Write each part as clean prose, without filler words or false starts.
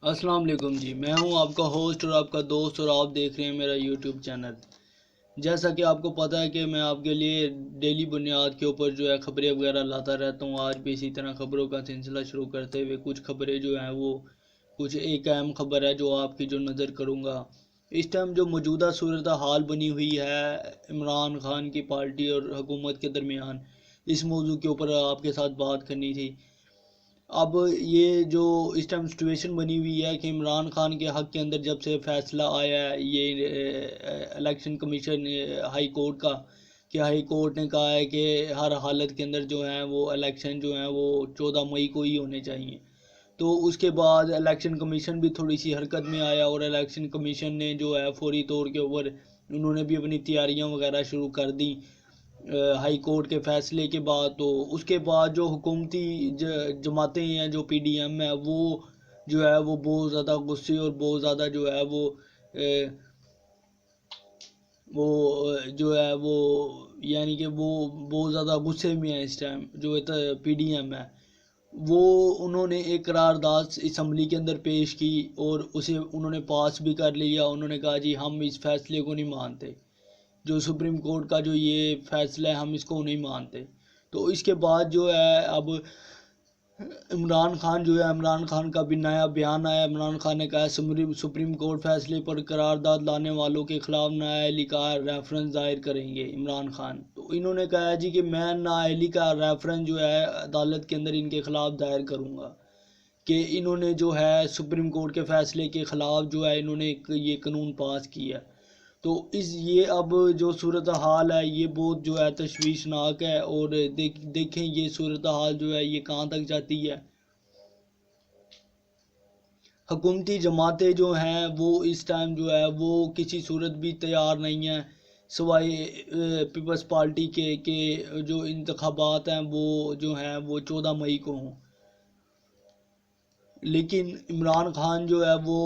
السلام علیکم جی، میں ہوں آپ کا ہوسٹ اور آپ کا دوست، اور آپ دیکھ رہے ہیں میرا یوٹیوب چینل۔ جیسا کہ آپ کو پتہ ہے کہ میں آپ کے لیے ڈیلی بنیاد کے اوپر جو ہے خبریں وغیرہ لاتا رہتا ہوں۔ آج بھی اسی طرح خبروں کا سلسلہ شروع کرتے ہوئے کچھ خبریں جو ہیں وہ کچھ ایک اہم خبر ہے جو آپ کی جو نظر کروں گا۔ اس ٹائم جو موجودہ صورتحال بنی ہوئی ہے عمران خان کی پارٹی اور حکومت کے درمیان، اس موضوع کے اوپر آپ کے ساتھ بات کرنی تھی۔ اب یہ جو اس ٹائم سچویشن بنی ہوئی ہے کہ عمران خان کے حق کے اندر جب سے فیصلہ آیا ہے یہ الیکشن کمیشن ہائی کورٹ کا، کہ ہائی کورٹ نے کہا ہے کہ ہر حالت کے اندر جو ہیں وہ الیکشن جو ہیں وہ 14 مئی کو ہی ہونے چاہیے، تو اس کے بعد الیکشن کمیشن بھی تھوڑی سی حرکت میں آیا اور الیکشن کمیشن نے جو ہے فوری طور کے اوپر انہوں نے بھی اپنی تیاریاں وغیرہ شروع کر دیں ہائی کورٹ کے فیصلے کے بعد۔ تو اس کے بعد جو حکومتی جماعتیں ہیں، جو پی ڈی ایم ہے، وہ جو ہے وہ بہت زیادہ غصے اور بہت زیادہ جو ہے وہ جو ہے وہ یعنی کہ وہ بہت زیادہ غصے میں ہے اس ٹائم۔ جو پی ڈی ایم ہے وہ انہوں نے ایک قرارداد اسمبلی کے اندر پیش کی اور اسے انہوں نے پاس بھی کر لیا۔ انہوں نے کہا جی ہم اس فیصلے کو نہیں مانتے، جو سپریم کورٹ کا جو یہ فیصلہ ہے ہم اس کو نہیں مانتے۔ تو اس کے بعد جو ہے اب عمران خان کا بھی نیا بیان آیا۔ عمران خان نے کہا سپریم کورٹ فیصلے پر قرارداد لانے والوں کے خلاف نااہلی کا ریفرنس دائر کریں گے عمران خان۔ تو انہوں نے کہا جی کہ میں نااہلی کا ریفرنس جو ہے عدالت کے اندر ان کے خلاف دائر کروں گا کہ انہوں نے جو ہے سپریم کورٹ کے فیصلے کے خلاف جو ہے انہوں نے یہ قانون پاس کیا۔ تو یہ اب جو صورتحال ہے یہ بہت جو ہے تشویشناک ہے، اور دیکھیں یہ صورتحال جو ہے یہ کہاں تک جاتی ہے۔ حکومتی جماعتیں جو ہیں وہ اس ٹائم جو ہے وہ کسی صورت بھی تیار نہیں ہیں سوائے پیپلز پارٹی کے کہ جو انتخابات ہیں وہ جو ہیں وہ 14 مئی کو ہوں۔ لیکن عمران خان جو ہے وہ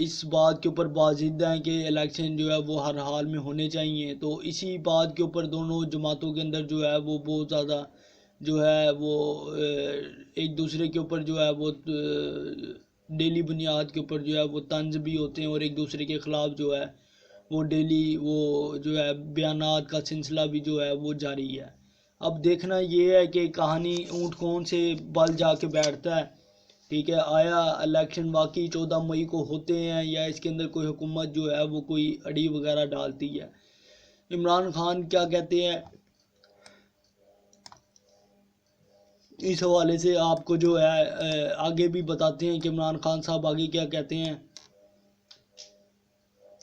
اس بات کے اوپر بازد ہیں کہ الیکشن جو ہے وہ ہر حال میں ہونے چاہیے۔ تو اسی بات کے اوپر دونوں جماعتوں کے اندر جو ہے وہ بہت زیادہ جو ہے وہ ایک دوسرے کے اوپر جو ہے وہ ڈیلی بنیاد کے اوپر جو ہے وہ طنز بھی ہوتے ہیں، اور ایک دوسرے کے خلاف جو ہے وہ ڈیلی وہ جو ہے بیانات کا سلسلہ بھی جو ہے وہ جاری ہے۔ اب دیکھنا یہ ہے کہ کہانی اونٹ کون سے بل جا کے بیٹھتا ہے، ٹھیک ہے۔ آیا الیکشن واقعی 14 مئی کو ہوتے ہیں یا اس کے اندر کوئی حکومت جو ہے وہ کوئی اڑی وغیرہ ڈالتی ہے۔ عمران خان کیا کہتے ہیں اس حوالے سے آپ کو جو ہے آگے بھی بتاتے ہیں کہ عمران خان صاحب آگے کیا کہتے ہیں۔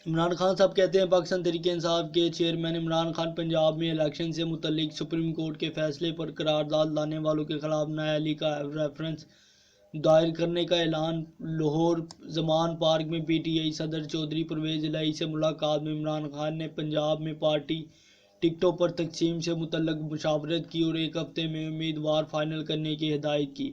عمران خان صاحب کہتے ہیں پاکستان تحریک انصاف کے چیئرمین عمران خان پنجاب میں الیکشن سے متعلق سپریم کورٹ کے فیصلے پر قرارداد لانے والوں کے خلاف نااہلی کا ریفرنس دائر کرنے کا اعلان۔ لاہور زمان پارک میں پی ٹی آئی صدر چودھری پرویز الہی سے ملاقات میں عمران خان نے پنجاب میں پارٹی ٹکٹوں پر تقسیم سے متعلق مشاورت کی اور ایک ہفتے میں امیدوار فائنل کرنے کی ہدایت کی۔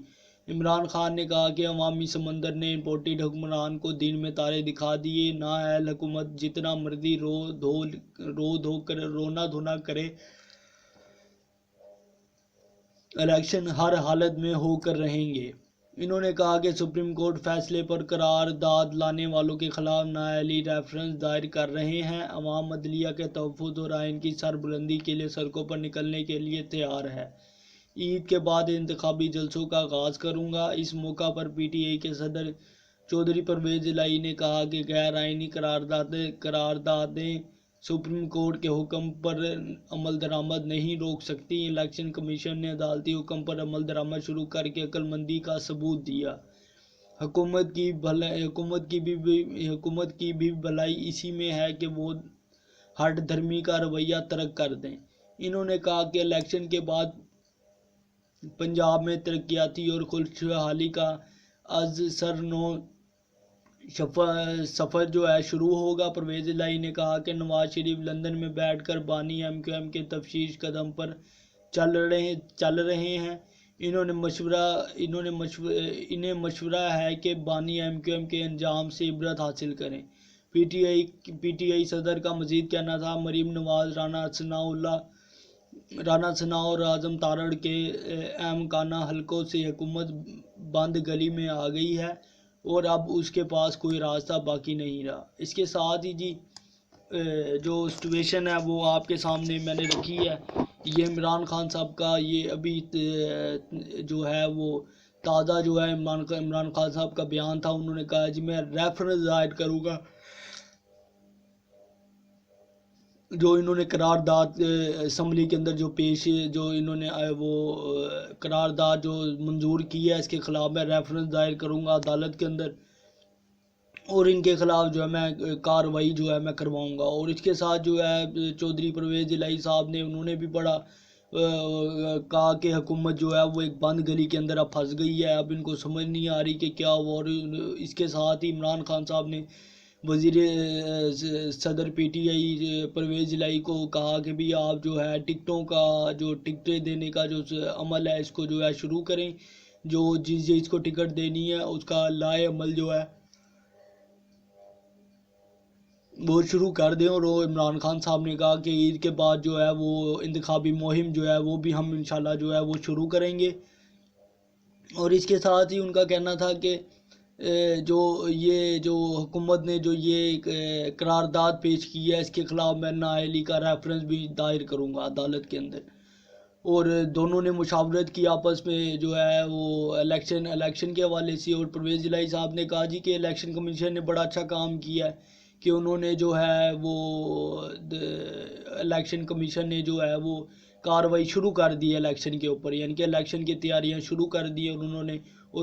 عمران خان نے کہا کہ عوامی سمندر نے امپورٹڈ حکمران کو دن میں تارے دکھا دیے، نااہل حکومت جتنا مرضی رونا دھونا کرے، الیکشن ہر حالت میں ہو کر رہیں گے۔ انہوں نے کہا کہ سپریم کورٹ فیصلے پر قرارداد لانے والوں کے خلاف نااہلی ریفرنس دائر کر رہے ہیں۔ عوام عدلیہ کے تحفظ اور آئین کی سربلندی کے لیے سڑکوں پر نکلنے کے لیے تیار ہے۔ عید کے بعد انتخابی جلسوں کا آغاز کروں گا۔ اس موقع پر پی ٹی آئی کے صدر چودھری پرویز الہی نے کہا کہ غیر آئینی قراردادیں سپریم کورٹ کے حکم پر عمل درآمد نہیں روک سکتی۔ الیکشن کمیشن نے عدالتی حکم پر عمل درآمد شروع کر کے عقل مندی کا ثبوت دیا۔ حکومت کی بھی بھلائی اسی میں ہے کہ وہ ہٹ دھرمی کا رویہ ترک کر دیں۔ انہوں نے کہا کہ الیکشن کے بعد پنجاب میں ترقیاتی اور خوشحالی کا از سر نو سفر جو ہے شروع ہوگا۔ پرویز الہی نے کہا کہ نواز شریف لندن میں بیٹھ کر بانی ایم کیو ایم کے تفتیش قدم پر چل رہے ہیں۔ انہیں مشورہ ہے کہ بانی ایم کیو ایم کے انجام سے عبرت حاصل کریں۔ پی ٹی آئی صدر کا مزید کہنا تھا مریم نواز، رانا ثناء اور اعظم تارڑ کے اہم کانہ حلقوں سے حکومت بند گلی میں آ گئی ہے۔ اور اب اس کے پاس کوئی راستہ باقی نہیں رہا۔ اس کے ساتھ ہی جی جو سچویشن ہے وہ آپ کے سامنے میں نے رکھی ہے۔ یہ عمران خان صاحب کا یہ ابھی جو ہے وہ تازہ جو ہے عمران خان صاحب کا بیان تھا۔ انہوں نے کہا جی میں ریفرنس ظاہر کروں گا جو انہوں نے قرارداد اسمبلی کے اندر جو انہوں نے وہ قرارداد جو منظور کی ہے، اس کے خلاف میں ریفرنس ظاہر کروں گا عدالت کے اندر، اور ان کے خلاف جو ہے میں کارروائی جو ہے میں کرواؤں گا۔ اور اس کے ساتھ جو ہے چودھری پرویز الہی صاحب نے انہوں نے بھی بڑا کہا کہ حکومت جو ہے وہ ایک بند گلی کے اندر اب پھنس گئی ہے، اب ان کو سمجھ نہیں آ رہی کہ کیا ہوا۔ اور اس کے ساتھ ہی عمران خان صاحب نے وزیر صدر پی ٹی آئی پرویز الہی کو کہا کہ بھی آپ جو ہے ٹکٹوں کا جو ٹکٹیں دینے کا جو عمل ہے اس کو جو ہے شروع کریں، جو جس کو ٹکٹ دینی ہے اس کا لائے عمل جو ہے وہ شروع کر دیں۔ اور وہ عمران خان صاحب نے کہا کہ عید کے بعد جو ہے وہ انتخابی مہم جو ہے وہ بھی ہم انشاءاللہ جو ہے وہ شروع کریں گے۔ اور اس کے ساتھ ہی ان کا کہنا تھا کہ جو حکومت نے جو یہ قرارداد پیش کی ہے اس کے خلاف میں نااہلی کا ریفرنس بھی دائر کروں گا عدالت کے اندر۔ اور دونوں نے مشاورت کی آپس میں جو ہے وہ الیکشن کے حوالے سے۔ اور پرویز الہی صاحب نے کہا جی کہ الیکشن کمیشن نے بڑا اچھا کام کیا ہے کہ انہوں نے جو ہے وہ الیکشن کمیشن نے جو ہے وہ کارروائی شروع کر دی ہے الیکشن کے اوپر، یعنی کہ الیکشن کی تیاریاں شروع کر دی اور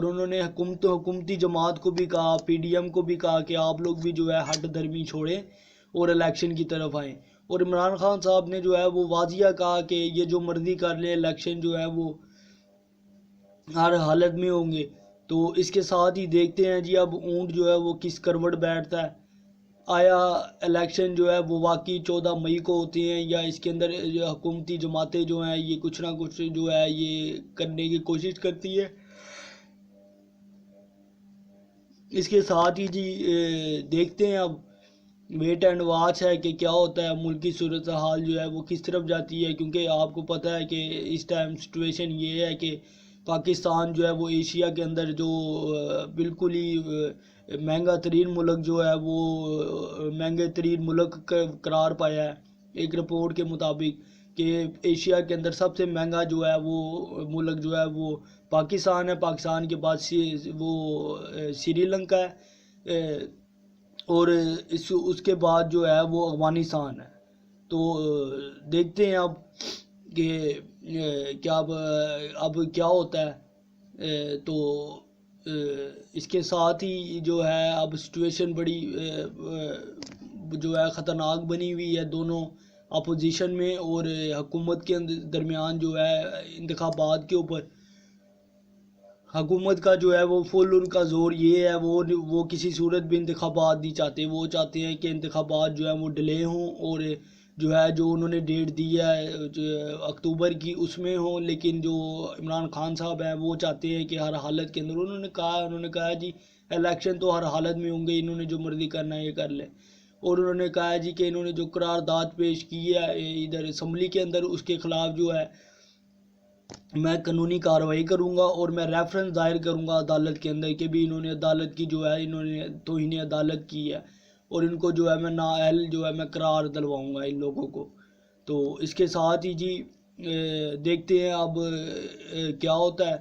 انہوں نے حکومتی جماعت کو بھی کہا، پی ڈی ایم کو بھی کہا کہ آپ لوگ بھی جو ہے ہٹ دھرمی چھوڑیں اور الیکشن کی طرف آئیں۔ اور عمران خان صاحب نے جو ہے وہ واضح کہا کہ یہ جو مرضی کر لے الیکشن جو ہے وہ ہر حالت میں ہوں گے۔ تو اس کے ساتھ ہی دیکھتے ہیں جی اب اونٹ جو ہے وہ کس کروٹ بیٹھتا ہے، آیا الیکشن جو ہے وہ واقعی 14 مئی کو ہوتے ہیں یا اس کے اندر حکومتی جماعتیں جو ہیں یہ کچھ نہ کچھ جو ہے یہ کرنے کی کوشش کرتی ہے۔ اس کے ساتھ ہی جی دیکھتے ہیں اب ویٹ اینڈ واچ ہے کہ کیا ہوتا ہے، ملکی صورتحال جو ہے وہ کس طرف جاتی ہے، کیونکہ آپ کو پتہ ہے کہ اس ٹائم سچویشن یہ ہے کہ پاکستان جو ہے وہ ایشیا کے اندر جو بالکل ہی مہنگا ترین ملک جو ہے وہ مہنگے ترین ملک قرار پایا ہے ایک رپورٹ کے مطابق، کہ ایشیا کے اندر سب سے مہنگا جو ہے وہ ملک جو ہے وہ پاکستان ہے، پاکستان کے بعد وہ سری لنکا ہے، اور اس کے بعد جو ہے وہ افغانستان ہے۔ تو دیکھتے ہیں اب کہ کیا اب کیا ہوتا ہے۔ تو اس کے ساتھ ہی جو ہے اب سچویشن بڑی جو ہے خطرناک بنی ہوئی ہے دونوں اپوزیشن میں اور حکومت کے درمیان جو ہے انتخابات کے اوپر۔ حکومت کا جو ہے وہ فل ان کا زور یہ ہے وہ کسی صورت بھی انتخابات نہیں چاہتے، وہ چاہتے ہیں کہ انتخابات جو ہے وہ ڈیلے ہوں اور جو ہے جو انہوں نے ڈیٹ دی ہے اکتوبر کی اس میں ہوں، لیکن جو عمران خان صاحب ہیں وہ چاہتے ہیں کہ ہر حالت کے اندر انہوں نے کہا جی الیکشن تو ہر حالت میں ہوں گے، انہوں نے جو مرضی کرنا ہے یہ کر لیں۔ اور انہوں نے کہا جی کہ انہوں نے جو قرارداد پیش کی ہے ادھر اسمبلی کے اندر اس کے خلاف جو ہے میں قانونی کارروائی کروں گا اور میں ریفرنس دائر کروں گا عدالت کے اندر کہ بھی انہوں نے عدالت کی جو ہے انہوں نے توہین عدالت کی ہے اور ان کو جو ہے میں نااہل جو ہے میں قرار دلواؤں گا ان لوگوں کو۔ تو اس کے ساتھ ہی جی دیکھتے ہیں اب کیا ہوتا ہے۔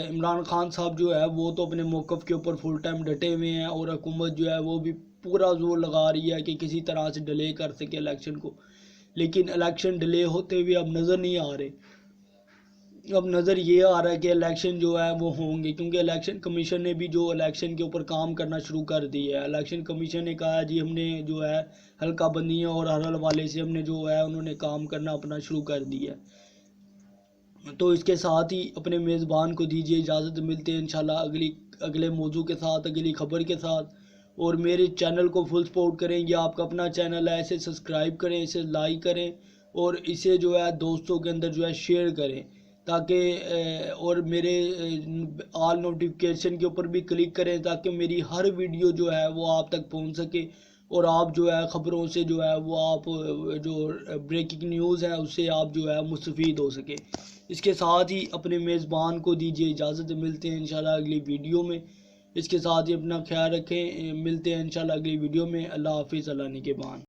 عمران خان صاحب جو ہے وہ تو اپنے موقف کے اوپر فل ٹائم ڈٹے ہوئے ہیں اور حکومت جو ہے وہ بھی پورا زور لگا رہی ہے کہ کسی طرح سے ڈیلے کر سکے الیکشن کو، لیکن الیکشن ڈیلے ہوتے ہوئے اب نظر نہیں آ رہے۔ اب نظر یہ آ رہا ہے کہ الیکشن جو ہے وہ ہوں گے، کیونکہ الیکشن کمیشن نے بھی جو الیکشن کے اوپر کام کرنا شروع کر دی ہے۔ الیکشن کمیشن نے کہا جی ہم نے جو ہے حلقہ بندیاں اور ہر حوالے سے ہم نے جو ہے انہوں نے کام کرنا اپنا شروع کر دیا ہے۔ تو اس کے ساتھ ہی اپنے میزبان کو دیجیے اجازت، ملتے ہیں انشاءاللہ اگلے موضوع کے ساتھ، اگلی خبر کے ساتھ۔ اور میرے چینل کو فل سپورٹ کریں، یہ آپ کا اپنا چینل ہے، اسے سبسکرائب کریں، اسے لائک کریں اور اسے جو ہے دوستوں کے اندر جو ہے شیئر کریں تاکہ اور میرے آل نوٹیفیکیشن کے اوپر بھی کلک کریں تاکہ میری ہر ویڈیو جو ہے وہ آپ تک پہنچ سکے اور آپ جو ہے خبروں سے جو ہے وہ آپ جو بریکنگ نیوز ہے اس سے آپ جو ہے مستفید ہو سکے۔ اس کے ساتھ ہی اپنے میزبان کو دیجیے اجازت، ملتے ہیں انشاءاللہ اگلی ویڈیو میں۔ اس کے ساتھ ہی اپنا خیال رکھیں، ملتے ہیں انشاءاللہ اگلی ویڈیو میں۔ اللہ حافظ، اللہ نگہبان۔